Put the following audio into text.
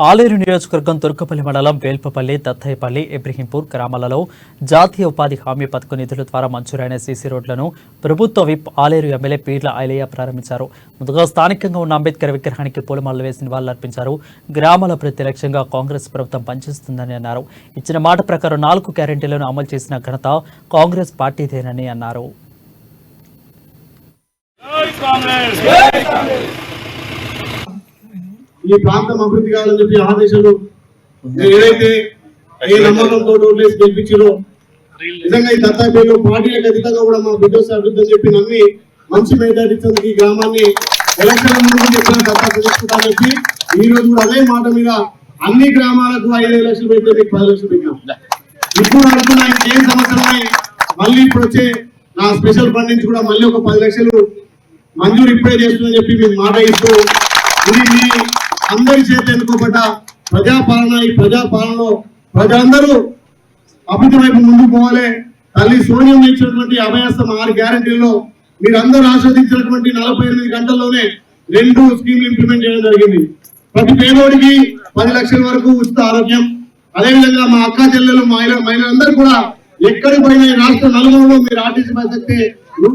ఆలేరు నియోజకవర్గం తుర్కపల్లి మండలం వేల్పపల్లి, దత్తయ్యపల్లి, ఇబ్రహీంపూర్ గ్రామాలలో జాతీయ ఉపాధి హామీ పథకం నిధుల ద్వారా మంజూరైన సీసీ రోడ్లను ప్రభుత్వ విప్ ఆలేరు ఎమ్మెల్యే పీర్ల ఐలయ్య ప్రారంభించారు. ముందుగా స్థానికంగా ఉన్న అంబేద్కర్ విగ్రహానికి పూలమాలలు వేసి నివాళులర్పించారు. గ్రామాల ప్రతి లక్ష్యంగా కాంగ్రెస్ ప్రభుత్వం పనిచేస్తుందని అన్నారు. ఇచ్చిన మాట ప్రకారం 4 గ్యారెంటీలను అమలు చేసిన ఘనత కాంగ్రెస్ పార్టీదేనని అన్నారు. ఈ ప్రాంతం అభివృద్ధి కావాలని చెప్పి ఆదేశాలు ఏదైతే ఏ నమ్మకంతో ఓట్లేసి గెలిపించారో నిజంగా ఈ దత్తాపేటలో పార్టీలకు అతీతంగా కూడా మా బిడ్డోస్ అభివృద్ధి అని చెప్పి నమ్మి మంచి మేధావిత్వంగా ఈ గ్రామాన్ని ఎలక్షన్ ముందు చెప్పిన దత్తాపేట తీసుకుంటామని చెప్పి ఈ రోజు కూడా అదే మాట మీద అన్ని గ్రామాలకు 5 లక్షలు పెడితే మీకు 10 లక్షలు పెట్టాం. ఇప్పుడు అనుకున్న ఇంకేం సమస్యలు ఉన్నాయి, మళ్ళీ ఇప్పుడు వచ్చే నా స్పెషల్ ఫండ్ నుంచి కూడా మళ్ళీ ఒక 10 లక్షలు మంజూరు ఇప్పుడే చేస్తుందని చెప్పి మీకు మాట ఇస్తూ ఇది మీ అందరి చేత ఎన్నుకోబడ్డ ప్రజాపాలన. ఈ ప్రజాపాలనలో ప్రజలందరూ అభివృద్ధి వైపు ముందుకు పోవాలి. తల్లి సోనియం ఇచ్చినటువంటి అభయస్థం 6 గ్యారెంటీల్లో మీరందరూ ఆస్వాదించినటువంటి 48 గంటల్లోనే 2 స్కీమ్లు ఇంప్లిమెంట్ చేయడం జరిగింది. ప్రతి పేదోడికి 10 లక్షల వరకు ఉచిత ఆరోగ్యం. అదేవిధంగా మా అక్క చెల్లెలు మహిళలందరూ కూడా ఎక్కడికి పోయిన రాష్ట్ర నలుగురులో మీరు ఆర్టీసీ బస్ ఎక్కితే